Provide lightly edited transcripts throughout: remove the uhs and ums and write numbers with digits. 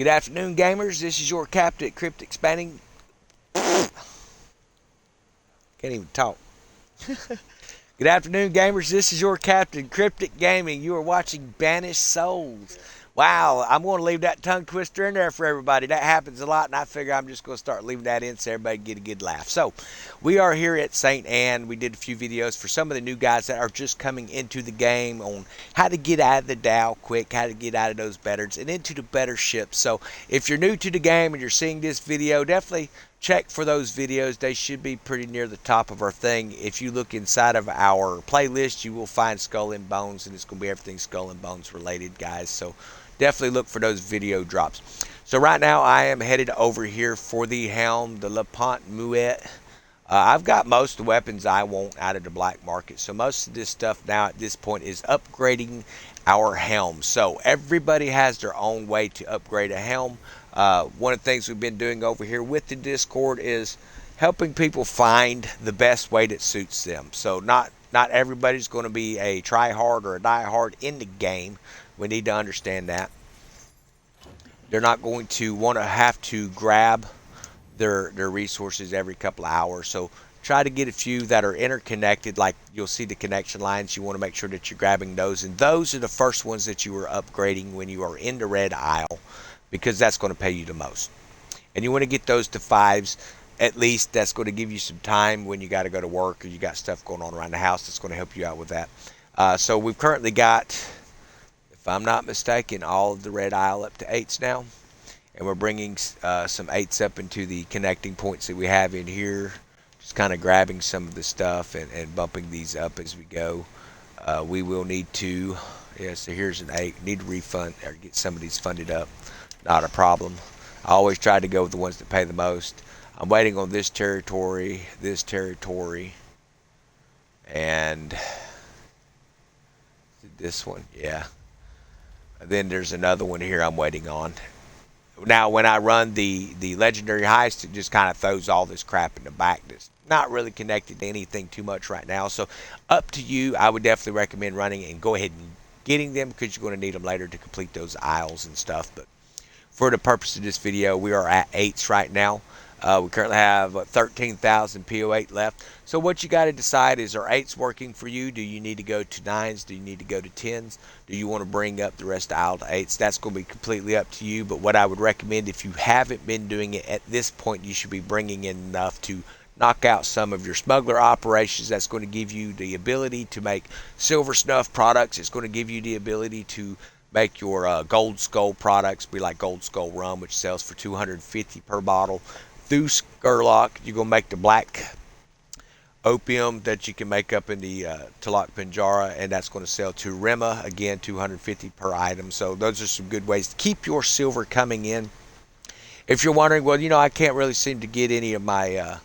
Good afternoon, gamers. This is your Captain Crypt Expanding. Can't even talk. Good afternoon, gamers. This is your Captain Cryptic Gaming. You are watching Banished Souls. Wow, I'm going to leave that tongue twister in there for everybody. That happens a lot, and I figure I'm just going to start leaving that in so everybody can get a good laugh. So, we are here at St. Anne. We did a few videos for some of the new guys that are just coming into the game on how to get out of the Dow quick, how to get out of those betters, and into the better ships. So, if you're new to the game and you're seeing this video, definitely check for those videos. They should be pretty near the top of our thing. If you look inside of our playlist, you will find Skull and Bones, and it's going to be everything Skull and Bones related, guys. So definitely look for those video drops. So right now I am headed over here for the Helm, the Le Pont Muet. I've got most of the weapons I want out of the black market. So most of this stuff now at this point is upgrading our helm. So everybody has their own way to upgrade a helm. One of the things we've been doing over here with the Discord is helping people find the best way that suits them. So not everybody's going to be a try-hard or a die-hard in the game. We need to understand that. They're not going to want to have to grab their resources every couple of hours. So try to get a few that are interconnected, like you'll see the connection lines. You want to make sure that you're grabbing those, and those are the first ones that you are upgrading when you are in the red aisle, because that's going to pay you the most. And you want to get those to 5s at least. That's going to give you some time when you got to go to work or you got stuff going on around the house. That's going to help you out with that. So we've currently got, if I'm not mistaken, all of the red aisle up to 8s now. And we're bringing some 8s up into the connecting points that we have in here. Just kind of grabbing some of the stuff and bumping these up as we go. We will need to, so here's an 8. Need to refund or get some of these funded up. Not a problem. I always try to go with the ones that pay the most. I'm waiting on this territory, and this one, yeah. And then there's another one here I'm waiting on. Now, when I run the legendary heist, it just kind of throws all this crap in the back that's not really connected to anything too much right now. So, up to you. I would definitely recommend running and go ahead and getting them, because you're going to need them later to complete those aisles and stuff. But for the purpose of this video, we are at 8s right now. We currently have 13,000 PO8 left. So what you got to decide is, are 8s working for you? Do you need to go to 9s? Do you need to go to 10s? Do you want to bring up the rest of the aisle to 8s? That's going to be completely up to you. But what I would recommend, if you haven't been doing it at this point, you should be bringing in enough to knock out some of your smuggler operations. That's going to give you the ability to make silver snuff products. It's going to give you the ability to make your gold skull products, be like gold skull rum, which sells for $250 per bottle. Through Skurlock, you're going to make the black opium that you can make up in the Talak Pinjara, and that's going to sell to Rima, again, $250 per item. So those are some good ways to keep your silver coming in. If you're wondering, well, I can't really seem to get any of my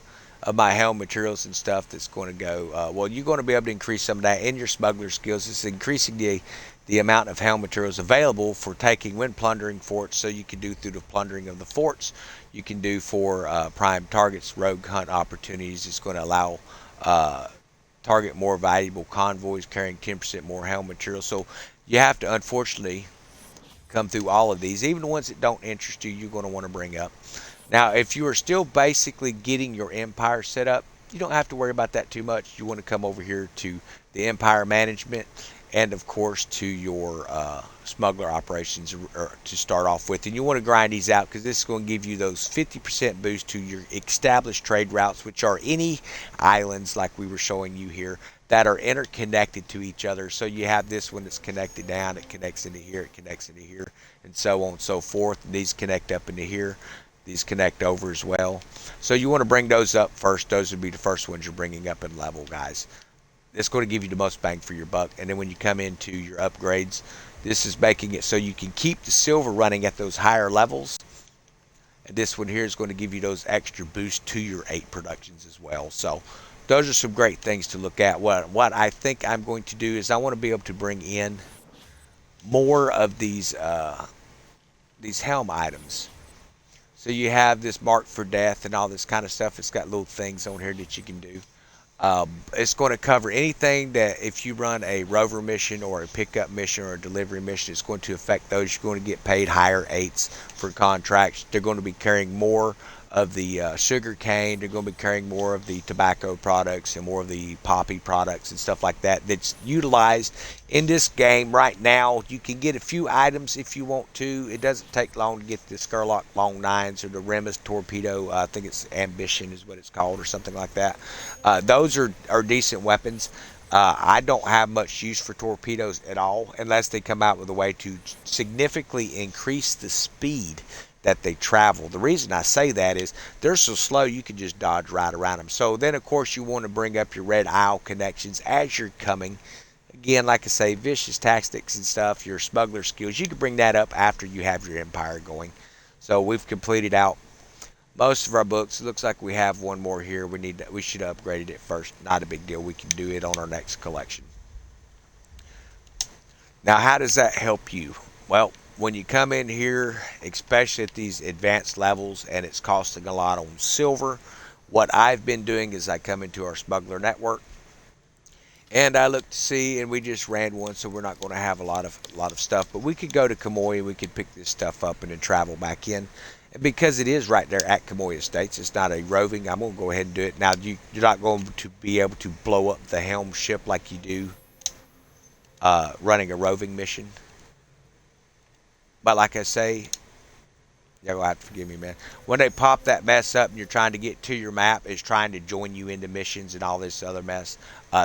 helm materials and stuff that's going to go, well, you're going to be able to increase some of that in your smuggler skills. It's increasing the amount of helm materials available for taking when plundering forts. So you can do through the plundering of the forts. You can do for prime targets, rogue hunt opportunities. It's going to allow target more valuable convoys carrying 10% more helm material. So you have to, unfortunately, come through all of these. Even the ones that don't interest you, you're going to want to bring up. Now, if you are still basically getting your empire set up, you don't have to worry about that too much. You want to come over here to the empire management, and of course to your smuggler operations to start off with. And you want to grind these out, because this is going to give you those 50% boost to your established trade routes, which are any islands like we were showing you here that are interconnected to each other. So you have this one that's connected down, it connects into here, it connects into here, and so on and so forth. And these connect up into here. These connect over as well. So you want to bring those up first. Those would be the first ones you're bringing up in level, guys. It's going to give you the most bang for your buck. And then when you come into your upgrades, this is making it so you can keep the silver running at those higher levels. And this one here is going to give you those extra boosts to your 8 productions as well. So those are some great things to look at. What I think I'm going to do is I want to be able to bring in more of these helm items. So you have this mark for death and all this kind of stuff. It's got little things on here that you can do. It's going to cover anything that if you run a rover mission or a pickup mission or a delivery mission, it's going to affect those. You're going to get paid higher eights for contracts. They're going to be carrying more of the sugar cane. They're going to be carrying more of the tobacco products and more of the poppy products and stuff like that that's utilized in this game right now. You can get a few items if you want to. It doesn't take long to get the Skurlock Long Nines or the Remus Torpedo. I think it's Ambition is what it's called or something like that. Those are decent weapons. I don't have much use for torpedoes at all unless they come out with a way to significantly increase the speed that they travel. The reason I say that is they're so slow you can just dodge right around them. So then, of course, you want to bring up your red aisle connections as you're coming. Again, like I say, vicious tactics and stuff, your smuggler skills, you can bring that up after you have your empire going. So we've completed out most of our books. It looks like we have one more here. We should have upgraded it first. Not a big deal. We can do it on our next collection. Now, how does that help you? Well, when you come in here, especially at these advanced levels, and it's costing a lot on silver, what I've been doing is I come into our smuggler network, and I look to see, and we just ran one, so we're not going to have a lot of stuff. But we could go to Kamoy, we could pick this stuff up, and then travel back in. And because it is right there at Kamoy Estates, it's not a roving. I'm going to go ahead and do it now. You're not going to be able to blow up the Helm ship like you do running a roving mission. But like I say, you'll have to forgive me, man. When they pop that mess up and you're trying to get to your map, it's trying to join you into missions and all this other mess.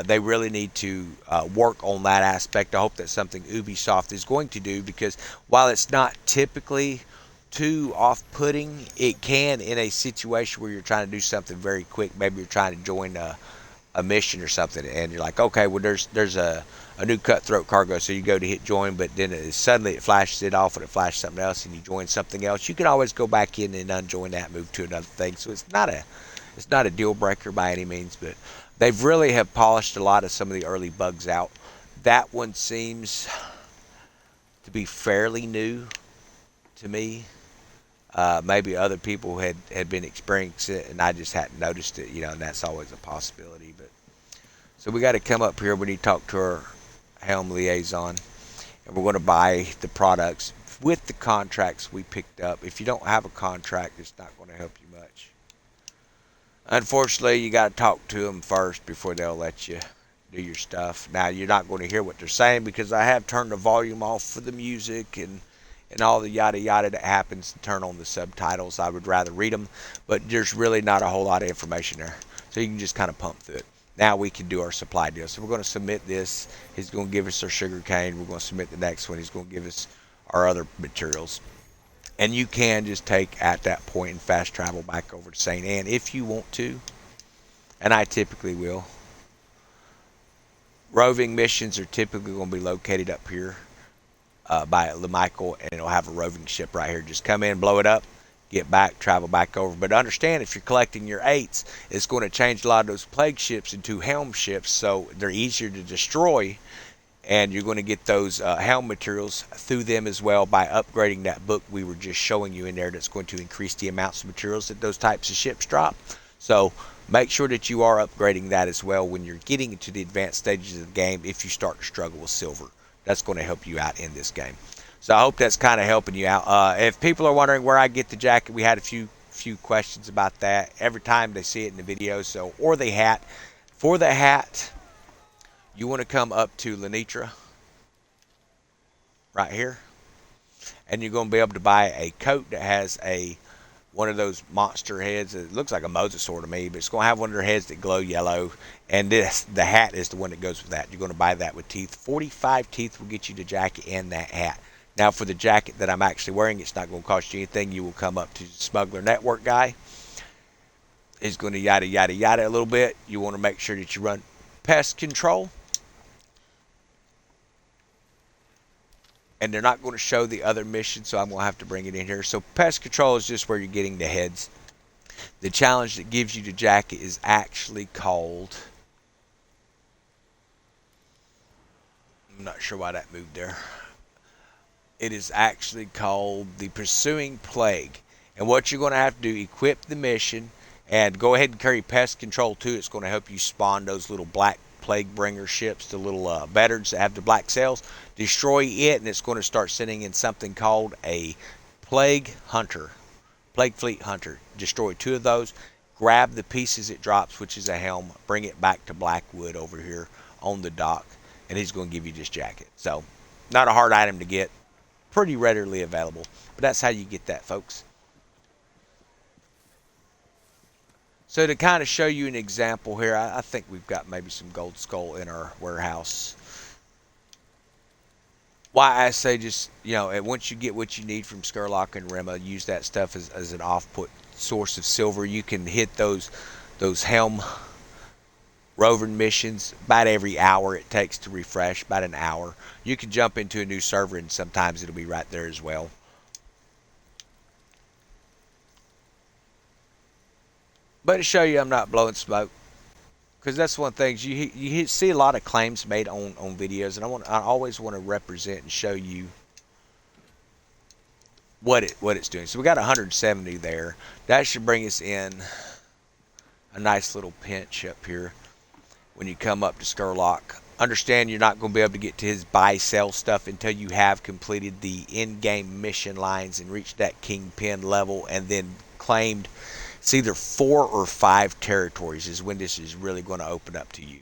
They really need to work on that aspect. I hope that's something Ubisoft is going to do, because while it's not typically too off-putting, it can in a situation where you're trying to do something very quick. Maybe you're trying to join a mission or something, and you're like, okay, well, there's a new cutthroat cargo, so you go to hit join, but then suddenly it flashes it off and it flashes something else, and you join something else. You can always go back in and unjoin that, move to another thing. So it's not a deal breaker by any means, but they've really have polished a lot of some of the early bugs out. That one seems to be fairly new to me. Maybe other people had been experiencing it and I just hadn't noticed it, and that's always a possibility. But so we got to come up here. We need to talk to our Helm liaison, and we're going to buy the products with the contracts we picked up. If you don't have a contract, it's not going to help you much. Unfortunately, you got to talk to them first before they'll let you do your stuff. Now, you're not going to hear what they're saying because I have turned the volume off for the music and all the yada yada that happens to turn on the subtitles. I would rather read them, but there's really not a whole lot of information there. So you can just kind of pump through it. Now we can do our supply deal. So we're going to submit this. He's going to give us our sugar cane. We're going to submit the next one. He's going to give us our other materials. And you can just take at that point and fast travel back over to St. Anne if you want to. And I typically will. Roving missions are typically going to be located up here by LeMichael, and it'll have a roving ship right here. Just come in, blow it up, get back, travel back over. But understand, if you're collecting your eights, it's going to change a lot of those plague ships into Helm ships, so they're easier to destroy, and you're going to get those Helm materials through them as well by upgrading that book we were just showing you in there. That's going to increase the amounts of materials that those types of ships drop. So make sure that you are upgrading that as well when you're getting into the advanced stages of the game. If you start to struggle with silver, that's going to help you out in this game. So I hope that's kind of helping you out. If people are wondering where I get the jacket, we had a few questions about that every time they see it in the video. So, or the hat. For the hat, you want to come up to Lenitra right here, and you're going to be able to buy a coat that has one of those monster heads. It looks like a mosasaur to me, but it's going to have one of their heads that glow yellow. And the hat is the one that goes with that. You're going to buy that with teeth. 45 teeth will get you the jacket and that hat. Now, for the jacket that I'm actually wearing, it's not going to cost you anything. You will come up to the Smuggler Network guy. He's going to yada, yada, yada a little bit. You want to make sure that you run pest control. And they're not going to show the other mission, so I'm going to have to bring it in here. So pest control is just where you're getting the heads. The challenge that gives you the jacket is actually called... I'm not sure why that moved there. It is actually called the Pursuing Plague. And what you're going to have to do, equip the mission, And go ahead and carry pest control too. It's going to help you spawn those little black plague bringer ships, the little veterans that have the black sails. Destroy it, and it's going to start sending in something called a plague hunter, plague fleet hunter. Destroy 2 of those. Grab the pieces it drops, which is a helm. Bring it back to Blackwood over here on the dock, and he's going to give you this jacket. So, not a hard item to get. Pretty readily available. But that's how you get that, folks. So to kind of show you an example here, I think we've got maybe some gold skull in our warehouse. Why I say just, once you get what you need from Skurlock and Rema, use that stuff as an off-put source of silver. You can hit those Helm roving missions about every hour it takes to refresh, about an hour. You can jump into a new server and sometimes it'll be right there as well. But to show you I'm not blowing smoke, because that's one of the things you see a lot of claims made on videos, and I always want to represent and show you what it's doing. So we got 170 there. That should bring us in a nice little pinch up here when you come up to Skurlock. Understand you're not going to be able to get to his buy-sell stuff until you have completed the in-game mission lines and reached that Kingpin level and then claimed. It's either 4 or 5 territories is when this is really going to open up to you.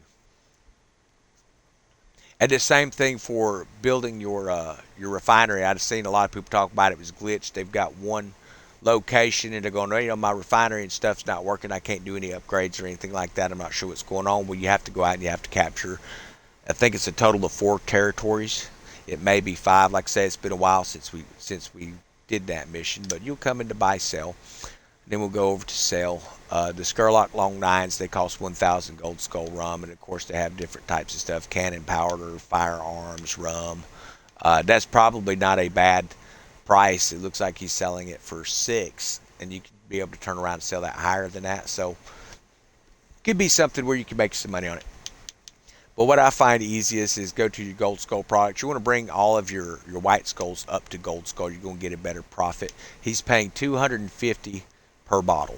And the same thing for building your refinery. I've seen a lot of people talk about it was glitched. They've got one location and they're going, my refinery and stuff's not working. I can't do any upgrades or anything like that. I'm not sure what's going on. Well, you have to go out and you have to capture. I think it's a total of 4 territories. It may be 5. Like I say, it's been a while since we did that mission. But you'll come into buy sell. Then we'll go over to sell. The Skurlock Long 9s, they cost 1,000 gold skull rum. And, of course, they have different types of stuff. Cannon powder, firearms, rum. That's probably not a bad price. It looks like he's selling it for 6. And you could be able to turn around and sell that higher than that. So, could be something where you can make some money on it. But what I find easiest is go to your gold skull products. You want to bring all of your white skulls up to gold skull. You're going to get a better profit. He's paying 250 per bottle.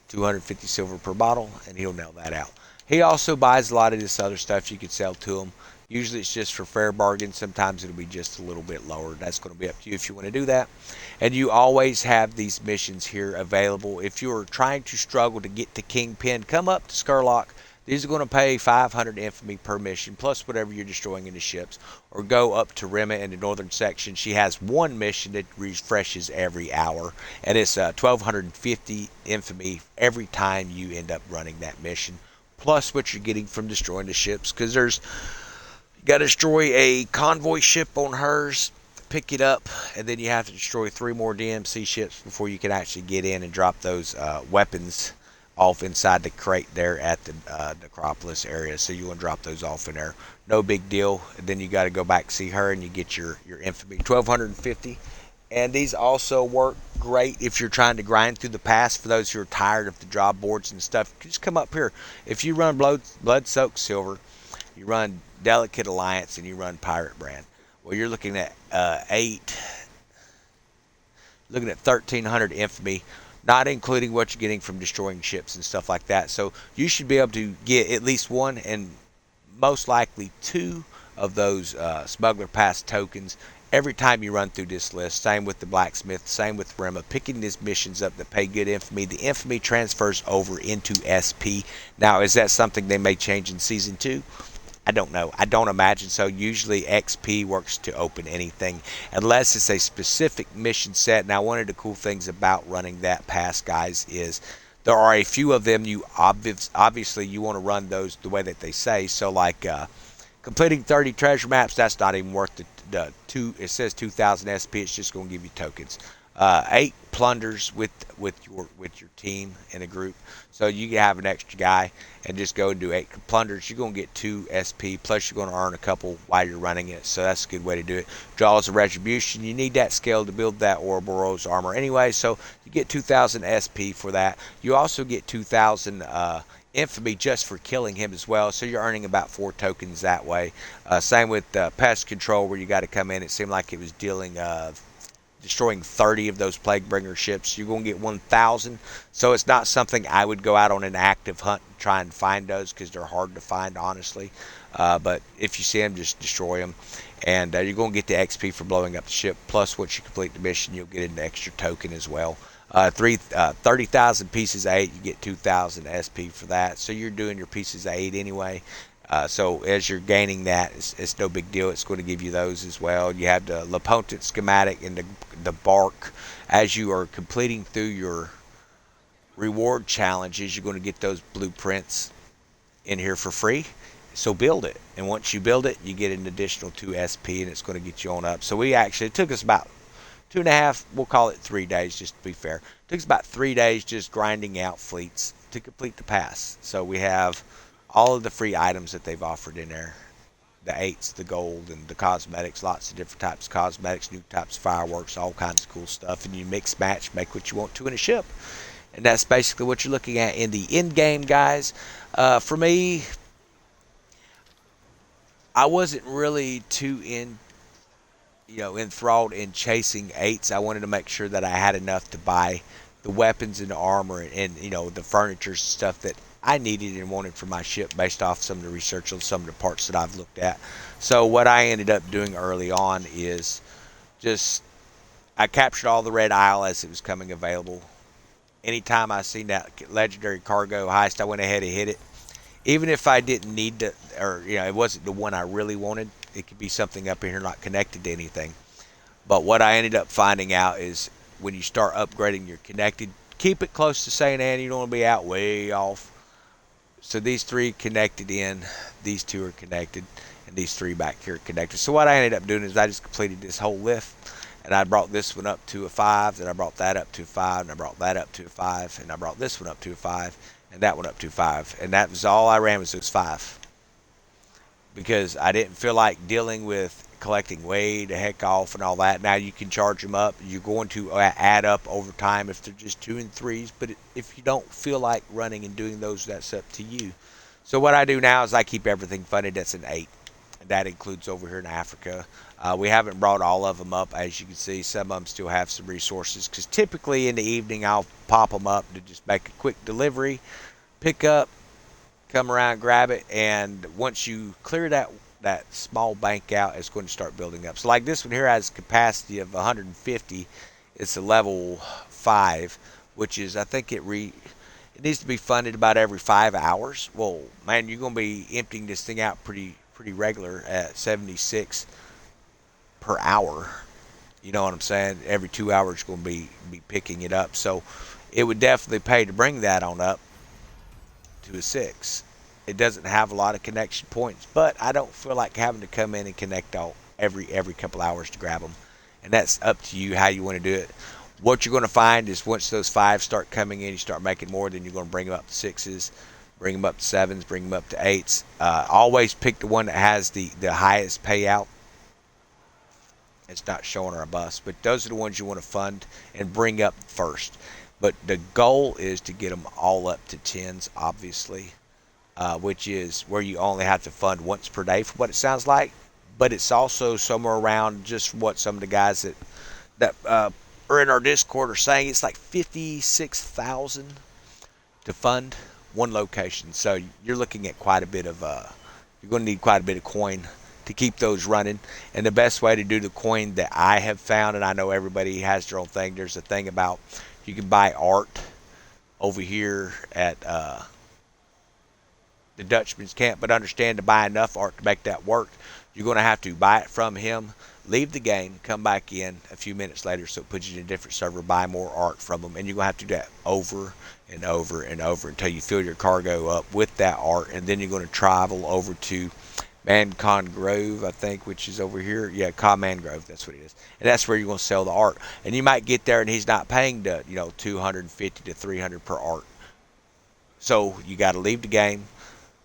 250 silver per bottle, and he'll nail that out. He also buys a lot of this other stuff you could sell to him. Usually it's just for fair bargain. Sometimes it'll be just a little bit lower. That's going to be up to you if you want to do that. And you always have these missions here available. If you're trying to struggle to get to Kingpin, come up to Skurlock. These are going to pay 500 infamy per mission, plus whatever you're destroying in the ships. Or go up to Rema in the northern section. She has one mission that refreshes every hour. And it's 1,250 infamy every time you end up running that mission. Plus what you're getting from destroying the ships. Because you got to destroy a convoy ship on hers, pick it up, and then you have to destroy 3 more DMC ships before you can actually get in and drop those weapons off inside the crate there at the Necropolis area. So you want to drop those off in there. No big deal. And then you got to go back see her and you get your infamy 1,250. And these also work great if you're trying to grind through the past. For those who are tired of the job boards and stuff, just come up here. If you run blood-soaked silver, you run Delicate Alliance, and you run Pirate Brand, well, you're looking at 1,300 infamy, not including what you're getting from destroying ships and stuff like that. So you should be able to get at least 1 and most likely 2 of those smuggler pass tokens every time you run through this list. Same with the blacksmith, same with Rema. Picking these missions up that pay good infamy. The infamy transfers over into SP. Now, is that something they may change in Season 2? I don't know. I don't imagine so. Usually XP works to open anything unless it's a specific mission set. Now, one of the cool things about running that pass, guys, is there are a few of them you obviously you want to run those the way that they say. So like completing 30 treasure maps, that's not even worth the 2. It says 2,000 SP. It's just going to give you tokens. 8 plunders with your team in a group, so you can have an extra guy and just go and do 8 plunders. You're going to get 2 SP, plus you're going to earn a couple while you're running it, so that's a good way to do it. Jaws of Retribution, you need that scale to build that Ouroboros armor anyway, so you get 2,000 SP for that. You also get 2,000 infamy just for killing him as well, so you're earning about 4 tokens that way. Same with pest control, where you got to come in. It seemed like it was dealing destroying 30 of those Plaguebringer ships. You're going to get 1,000. So it's not something I would go out on an active hunt and try and find those because they're hard to find, honestly. But if you see them, just destroy them. And you're going to get the XP for blowing up the ship. Plus, once you complete the mission, you'll get an extra token as well. 30,000 pieces of 8, you get 2,000 SP for that. So you're doing your pieces of 8 anyway. So as you're gaining that, it's no big deal. It's going to give you those as well. You have the Lapontent schematic and the bark. As you are completing through your reward challenges, you're going to get those blueprints in here for free. So build it. And once you build it, you get an additional 2 SP, and it's going to get you on up. So it took us about 2.5, we'll call it 3 days just to be fair. It took us about 3 days just grinding out fleets to complete the pass. So we have all of the free items that they've offered in there. The 8s, the gold, and the cosmetics, lots of different types of cosmetics, new types of fireworks, all kinds of cool stuff. And you mix, match, make what you want to in a ship. And that's basically what you're looking at in the end game, guys. For me, I wasn't really too enthralled in chasing 8s. I wanted to make sure that I had enough to buy the weapons and the armor and the furniture stuff that I needed and wanted for my ship based off some of the research on some of the parts that I've looked at. So what I ended up doing early on is I captured all the Red Isle as it was coming available. Anytime I seen that legendary cargo heist, I went ahead and hit it. Even if I didn't need to, or it wasn't the one I really wanted, it could be something up in here not connected to anything. But what I ended up finding out is when you start upgrading your connected, keep it close to St. Anne. You don't want to be out way off. So these 3 connected in, these 2 are connected, and these 3 back here are connected. So what I ended up doing is I just completed this whole lift, and I brought this one up to a 5, then I brought that up to a 5, and I brought that up to a 5, and I brought this one up to a 5, and that one up to a 5. And that was all I ran was those 5. Because I didn't feel like dealing with collecting way the heck off and all that. Now you can charge them up. You're going to add up over time if they're just 2 and 3s. But if you don't feel like running and doing those, that's up to you. So what I do now is I keep everything funded that's an 8. That includes over here in Africa. We haven't brought all of them up, as you can see. Some of them still have some resources. Because typically in the evening I'll pop them up to just make a quick delivery, pick up, come around, grab it, and once you clear that small bank out, it's going to start building up. So like this one here has capacity of 150. It's a level 5, which is, I think it needs to be funded about every 5 hours. Well, man, you're going to be emptying this thing out pretty regular at 76 per hour. You know what I'm saying? Every 2 hours you're going to be picking it up. So it would definitely pay to bring that on up to a 6. It doesn't have a lot of connection points, but I don't feel like having to come in and connect all every couple hours to grab them. And that's up to you how you want to do it. What you're going to find is once those 5s start coming in, you start making more, then you're going to bring them up to 6s, bring them up to 7s, bring them up to 8s. Always pick the one that has the highest payout. It's not showing our bus, but those are the ones you want to fund and bring up first. But the goal is to get them all up to 10s, obviously, which is where you only have to fund once per day for what it sounds like. But it's also somewhere around just what some of the guys that are in our Discord are saying. It's like 56,000 to fund one location. So you're looking at quite a bit of, you're going to need quite a bit of coin to keep those running. And the best way to do the coin that I have found, and I know everybody has their own thing, there's a thing about you can buy art over here at the Dutchman's Camp, but understand to buy enough art to make that work, you're going to have to buy it from him, leave the game, come back in a few minutes later, so it puts you in a different server, buy more art from them, and you're going to have to do that over and over and over until you fill your cargo up with that art, and then you're going to travel over to Mancon Grove, I think, which is over here. Yeah, Command Grove, that's what it is. And that's where you're going to sell the art. And you might get there and he's not paying the, 250 to 300 per art. So you got to leave the game,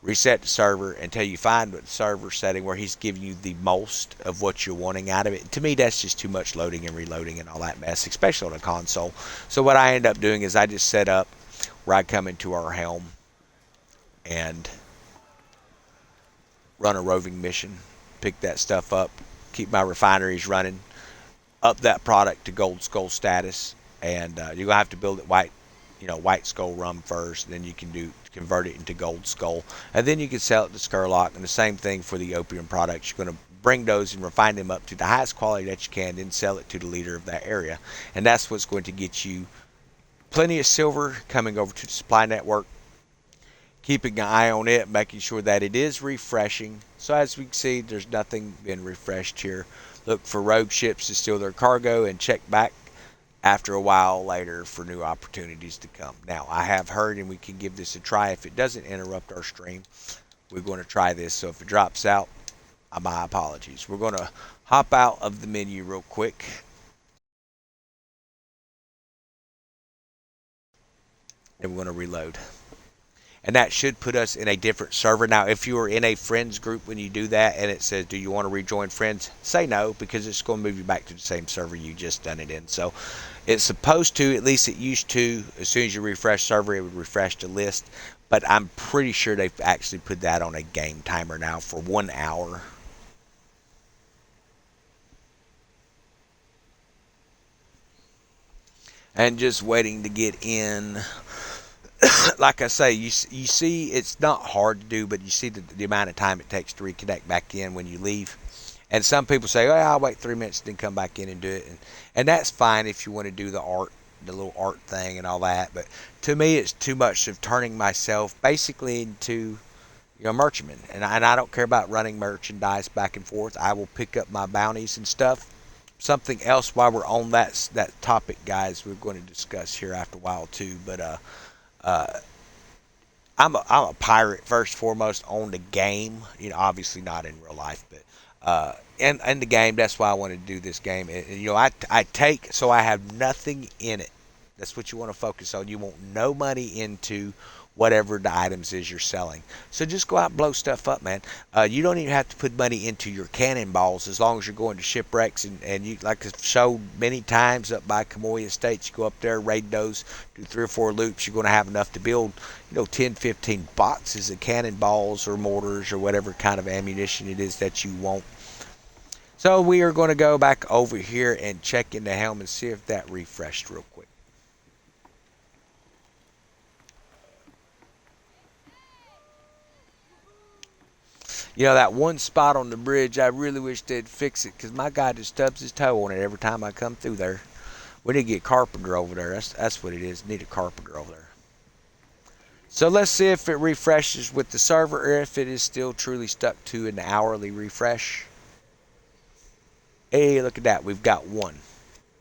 reset the server until you find the server setting where he's giving you the most of what you're wanting out of it. To me, that's just too much loading and reloading and all that mess, especially on a console. So what I end up doing is I just set up where I come into our Helm and run a roving mission, pick that stuff up, keep my refineries running, up that product to gold skull status, and you're gonna have to build it white, white skull rum first, and then you can convert it into gold skull, and then you can sell it to Skurlock. And the same thing for the opium products. You're gonna bring those and refine them up to the highest quality that you can, then sell it to the leader of that area, and that's what's going to get you plenty of silver coming over to the supply network. Keeping an eye on it, making sure that it is refreshing. So as we can see, there's nothing been refreshed here. Look for rogue ships to steal their cargo and check back after a while later for new opportunities to come. Now, I have heard, and we can give this a try. If it doesn't interrupt our stream, we're going to try this. So if it drops out, my apologies. We're going to hop out of the menu real quick. And we're going to reload. And that should put us in a different server. Now, if you are in a friends group when you do that and it says, do you want to rejoin friends? Say no, because it's going to move you back to the same server you just done it in. So it's supposed to, at least it used to, as soon as you refresh server, it would refresh the list. But I'm pretty sure they've actually put that on a game timer now for 1 hour. And just waiting to get in. Like I say, you see it's not hard to do, but you see the amount of time it takes to reconnect back in when you leave. And some people say, oh, I'll wait 3 minutes, then come back in and do it. And that's fine if you want to do the little art thing and all that. But to me, it's too much of turning myself basically into merchantman. And I don't care about running merchandise back and forth. I will pick up my bounties and stuff. Something else while we're on that topic, guys, we're going to discuss here after a while too. But I'm a pirate first and foremost on the game. Obviously not in real life, but in the game. That's why I wanted to do this game. And, I take, so I have nothing in it. That's what you want to focus on. You want no money into whatever the items is you're selling. So just go out and blow stuff up, man. You don't even have to put money into your cannonballs as long as you're going to shipwrecks. And you, like I've showed many times up by Kamoy Estates, you go up there, raid those, do 3 or 4 loops, you're going to have enough to build, 10, 15 boxes of cannonballs or mortars or whatever kind of ammunition it is that you want. So we are going to go back over here and check in the Helm and see if that refreshed real quick. That one spot on the bridge, I really wish they'd fix it because my guy just stubs his toe on it every time I come through there. We need to get carpenter over there. That's what it is. Need a carpenter over there. So let's see if it refreshes with the server or if it is still truly stuck to an hourly refresh. Hey, look at that. We've got 1.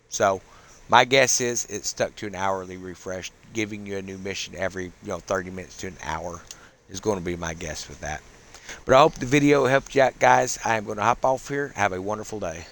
So my guess is it's stuck to an hourly refresh, giving you a new mission every 30 minutes to an hour is going to be my guess with that. But I hope the video helped you out, guys. I am going to hop off here. Have a wonderful day.